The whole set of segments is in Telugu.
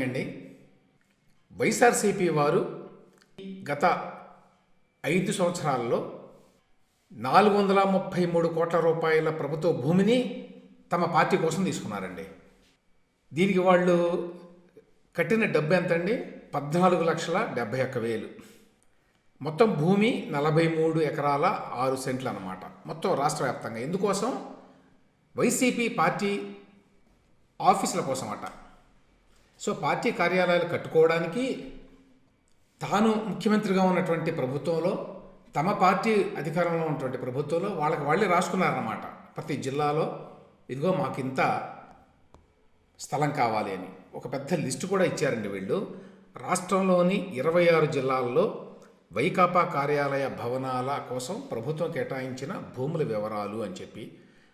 అండి. వైఎస్ఆర్సీపీ వారు గత 5 సంవత్సరాల్లో 433 కోట్ల రూపాయల ప్రభుత్వ భూమిని తమ పార్టీ కోసం తీసుకున్నారండి. దీనికి వాళ్ళు కట్టిన డబ్బు ఎంతండి? 14,71,000. మొత్తం భూమి 43 ఎకరాల 6 సెంట్లు అన్నమాట. మొత్తం రాష్ట్ర వ్యాప్తంగా ఎందుకోసం? వైసీపీ పార్టీ ఆఫీసుల కోసం అట. సో పార్టీ కార్యాలయాలు కట్టుకోవడానికి తాను ముఖ్యమంత్రిగా ఉన్నటువంటి ప్రభుత్వంలో, తమ పార్టీ అధికారంలో ఉన్నటువంటి ప్రభుత్వంలో వాళ్ళే రాసుకున్నారన్నమాట. ప్రతి జిల్లాలో ఇదిగో మాకింత స్థలం కావాలి అని ఒక పెద్ద లిస్టు కూడా ఇచ్చారండి వీళ్ళు. రాష్ట్రంలోని 26 జిల్లాల్లో వైకాపా కార్యాలయ భవనాల కోసం ప్రభుత్వం కేటాయించిన భూముల వివరాలు అని చెప్పి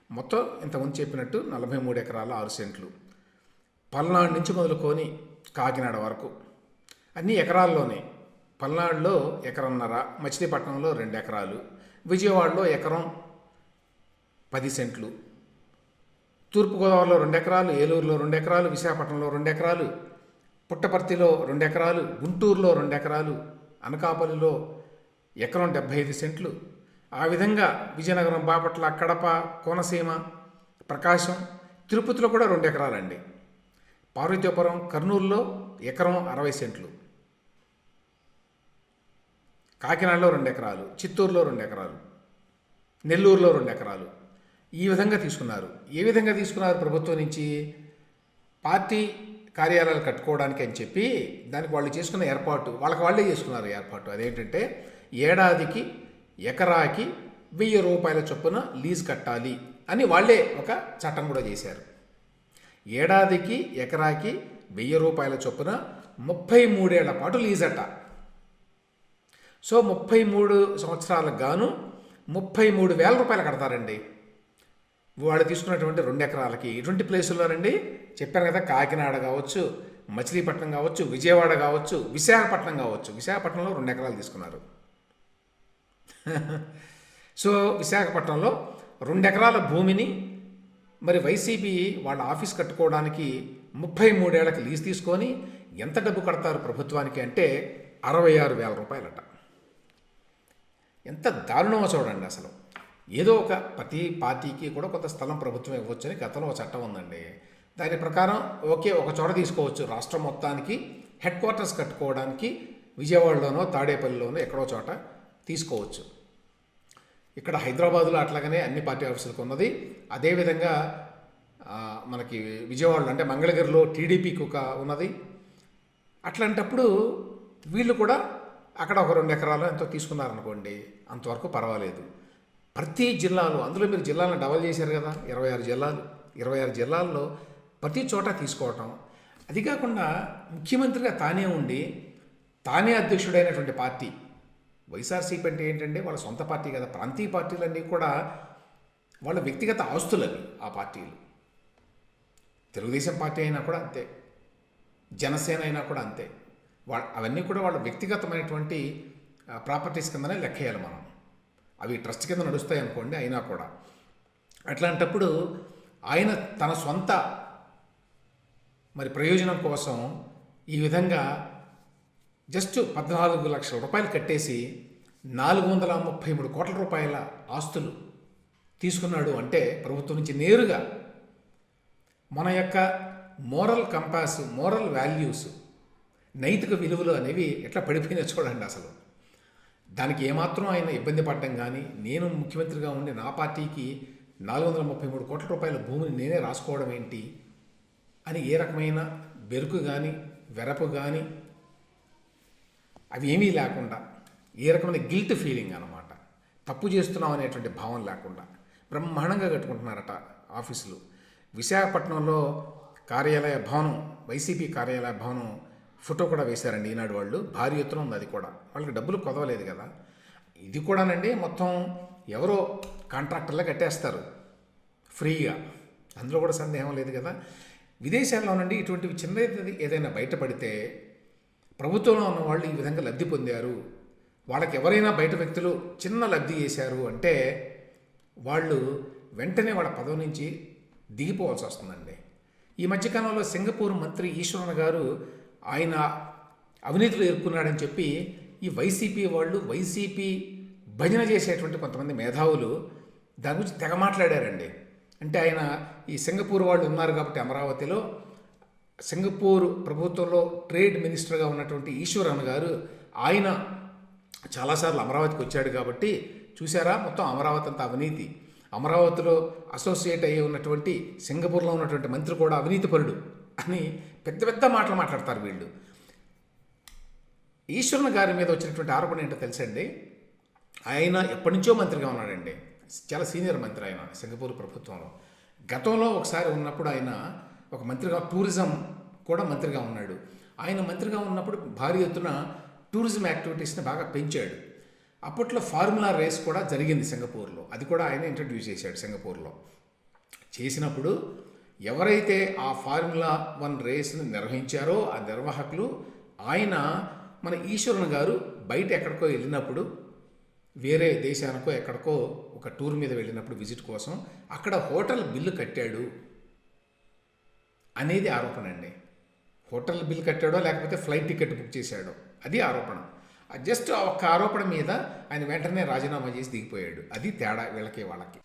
మొత్తం ఇంతకుముందు చెప్పినట్టు 43 ఎకరాల 6 సెంట్లు. పల్నాడు నుంచి మొదలుకొని కాకినాడ వరకు అన్ని ఎకరాల్లోనే. పల్నాడులో 1.5 ఎకరాలు, మచిలీపట్నంలో 2 ఎకరాలు, విజయవాడలో 1 ఎకరం 10 సెంట్లు, తూర్పుగోదావరిలో 2 ఎకరాలు, ఏలూరులో 2 ఎకరాలు, విశాఖపట్నంలో 2 ఎకరాలు, పుట్టపర్తిలో 2 ఎకరాలు, గుంటూరులో 2 ఎకరాలు, అనకాపల్లిలో 1 ఎకరం 75 సెంట్లు. ఆ విధంగా విజయనగరం, బాపట్ల, కడప, కోనసీమ, ప్రకాశం, తిరుపతిలో కూడా 2 ఎకరాలండి. పార్వతీపురం, కర్నూలులో 1 ఎకరం 60 సెంట్లు, కాకినాడలో 2 ఎకరాలు, చిత్తూరులో 2 ఎకరాలు, నెల్లూరులో 2 ఎకరాలు. ఈ విధంగా తీసుకున్నారు. ఏ విధంగా తీసుకున్నారు? ప్రభుత్వం నుంచి పార్టీ కార్యాలయాలు కట్టుకోవడానికి అని చెప్పి దానికి వాళ్ళు చేసుకున్న ఏర్పాటు, వాళ్ళే చేసుకున్నారు ఏర్పాటు. అదేంటంటే ఏడాదికి ఎకరాకి 1,000 రూపాయల చొప్పున లీజ్ కట్టాలి అని వాళ్ళే ఒక చట్టం కూడా చేశారు. ఏడాదికి ఎకరాకి 1,000 రూపాయల చొప్పున 33 ఏళ్ల పాటు లీజ్ అట్ట. సో 33 సంవత్సరాలకు గాను 33,000 రూపాయలు కడతారండి వాళ్ళు తీసుకున్నటువంటి 2 ఎకరాలకి. ఇటువంటి ప్లేసుల్లోనండి చెప్పాను కదా, కాకినాడ కావచ్చు, మచిలీపట్నం కావచ్చు, విజయవాడ కావచ్చు, విశాఖపట్నం కావచ్చు. విశాఖపట్నంలో 2 ఎకరాలు తీసుకున్నారు. సో విశాఖపట్నంలో 2 ఎకరాల భూమిని మరి వైసీపీ వాళ్ళ ఆఫీస్ కట్టుకోవడానికి 33 ఏళ్లకి లీజ్ తీసుకొని ఎంత డబ్బు కడతారు ప్రభుత్వానికి అంటే 66,000 రూపాయలట. ఎంత దారుణమో చూడండి అసలు. ఏదో ఒక ప్రతి పార్టీకి కూడా కొంత స్థలం ప్రభుత్వం ఇవ్వచ్చు అని గతంలో ఒక చట్టం ఉందండి. దాని ప్రకారం ఓకే, ఒక చోట తీసుకోవచ్చు. రాష్ట్రం మొత్తానికి హెడ్ క్వార్టర్స్ కట్టుకోవడానికి విజయవాడలోనో తాడేపల్లిలోనో ఎక్కడో చోట తీసుకోవచ్చు. ఇక్కడ హైదరాబాదులో అట్లాగనే అన్ని పార్టీ ఆఫీసులకు ఉన్నది. అదేవిధంగా మనకి విజయవాడలో అంటే మంగళగిరిలో టీడీపీకి ఒక ఉన్నది. అట్లాంటప్పుడు వీళ్ళు కూడా అక్కడ ఒక 2 ఎకరాలు ఎంతో తీసుకున్నారనుకోండి, అంతవరకు పర్వాలేదు. ప్రతి జిల్లాలో, అందులో మీరు జిల్లాలను డబల్ చేశారు కదా, 26 జిల్లాలు. 26 జిల్లాల్లో ప్రతి చోట తీసుకోవటం. అది కాకుండా ముఖ్యమంత్రిగా తానే ఉండి తానే అధ్యక్షుడైనటువంటి పార్టీ వైఎస్ఆర్సీపీ అంటే ఏంటంటే వాళ్ళ సొంత పార్టీ కదా. ప్రాంతీయ పార్టీలన్నీ కూడా వాళ్ళ వ్యక్తిగత ఆస్తులవి. ఆ పార్టీలు తెలుగుదేశం పార్టీ అయినా కూడా అంతే, జనసేన అయినా కూడా అంతే. అవన్నీ కూడా వాళ్ళ వ్యక్తిగతమైనటువంటి ప్రాపర్టీస్ కిందనే లెక్కేయాలి మనం. అవి ట్రస్ట్ కింద నడుస్తాయి అనుకోండి. అయినా కూడా అట్లాంటప్పుడు ఆయన తన సొంత మరి ప్రయోజనం కోసం ఈ విధంగా జస్ట్ 14 లక్షల రూపాయలు కట్టేసి 433 కోట్ల రూపాయల ఆస్తులు తీసుకున్నాడు అంటే ప్రభుత్వం నుంచి నేరుగా మన యొక్క మోరల్ కంపాస్, మోరల్ వాల్యూస్, నైతిక విలువలు అనేవి ఎట్లా పడిపోయినా చూడండి అసలు. దానికి ఏమాత్రం ఆయన ఇబ్బంది పడడం కానీ, నేను ముఖ్యమంత్రిగా ఉండి నా పార్టీకి 433 కోట్ల రూపాయల భూమిని నేనే రాసుకోవడం ఏంటి అని ఏ రకమైన బెరుకు కానీ, వెరపు కానీ అవి ఏమీ లేకుండా, ఏ రకమైన గిల్ట్ ఫీలింగ్ అనమాట, తప్పు చేస్తున్నాం అనేటువంటి భావం లేకుండా బ్రహ్మాండంగా కట్టుకుంటున్నారట ఆఫీసులు. విశాఖపట్నంలో కార్యాలయ భవనం, వైసీపీ కార్యాలయ భవనం ఫోటో కూడా వేశారండి ఈనాడు వాళ్ళు. భారీ ఎత్తున ఉంది అది కూడా. వాళ్ళకి డబ్బులు కొదవలేదు కదా. ఇది కూడానండి మొత్తం ఎవరో కాంట్రాక్టర్లా కట్టేస్తారు ఫ్రీగా, అందులో కూడా సందేహం లేదు కదా. విదేశాల్లోనండి ఇటువంటివి చిన్నది ఏదైనా బయటపడితే ప్రభుత్వంలో ఉన్న వాళ్ళు ఈ విధంగా లబ్ధి పొందారు, వాళ్ళకి ఎవరైనా బయట వ్యక్తులు చిన్న లబ్ధి చేశారు అంటే వాళ్ళు వెంటనే వాళ్ళ పదవి నుంచి దిగిపోవాల్సి వస్తుందండి. ఈ మధ్యకాలంలో సింగపూర్ మంత్రి ఈశ్వరన్ గారు ఆయన అవినీతిలో ఇరుక్కున్నాడని చెప్పి ఈ వైసీపీ వాళ్ళు, వైసీపీ భజన చేసేటువంటి కొంతమంది మేధావులు దాని గురించి తెగ మాట్లాడారండి. అంటే ఆయన ఈ సింగపూర్ వాళ్ళు ఉన్నారు కాబట్టి అమరావతిలో సింగపూర్ ప్రభుత్వంలో ట్రేడ్ మినిస్టర్గా ఉన్నటువంటి ఈశ్వరన్ గారు ఆయన చాలాసార్లు అమరావతికి వచ్చాడు కాబట్టి చూసారా మొత్తం అమరావతి అంతా అవినీతి, అమరావతిలో అసోసియేట్ అయ్యి ఉన్నటువంటి సింగపూర్లో ఉన్నటువంటి మంత్రి కూడా అవినీతిపరుడు అని పెద్ద పెద్ద మాటలు మాట్లాడతారు వీళ్ళు. ఈశ్వరన్ గారి మీద వచ్చినటువంటి ఆరోపణ ఏంటో తెలుసండి. ఆయన ఎప్పటి నుంచో మంత్రిగా ఉన్నాడండి, చాలా సీనియర్ మంత్రి ఆయన సింగపూర్ ప్రభుత్వంలో. గతంలో ఒకసారి ఉన్నప్పుడు ఆయన ఒక మంత్రిగా, టూరిజం కూడా మంత్రిగా ఉన్నాడు. ఆయన మంత్రిగా ఉన్నప్పుడు భారీ ఎత్తున టూరిజం యాక్టివిటీస్ని బాగా పెంచాడు. అప్పట్లో ఫార్ములా రేస్ కూడా జరిగింది సింగపూర్లో, అది కూడా ఆయన ఇంట్రడ్యూస్ చేశాడు సింగపూర్లో. చేసినప్పుడు ఎవరైతే ఆ ఫార్ములా 1 రేస్ని నిర్వహించారో ఆ నిర్వాహకులు, ఆయన మన ఈశ్వరన్ గారు బయట ఎక్కడికో వెళ్ళినప్పుడు, వేరే దేశానికో ఎక్కడికో ఒక టూర్ మీద వెళ్ళినప్పుడు విజిట్ కోసం అక్కడ హోటల్ బిల్లు కట్టాడు అనేది ఆరోపణ అండి. హోటల్ బిల్ కట్టాడో లేకపోతే ఫ్లైట్ టికెట్ బుక్ చేశాడో అది ఆరోపణ. జస్ట్ ఒక్క ఆరోపణ మీద ఆయన వెంటనే రాజీనామా చేసి దిగిపోయాడు. అది తేడా వీళ్ళకి వాళ్ళకి.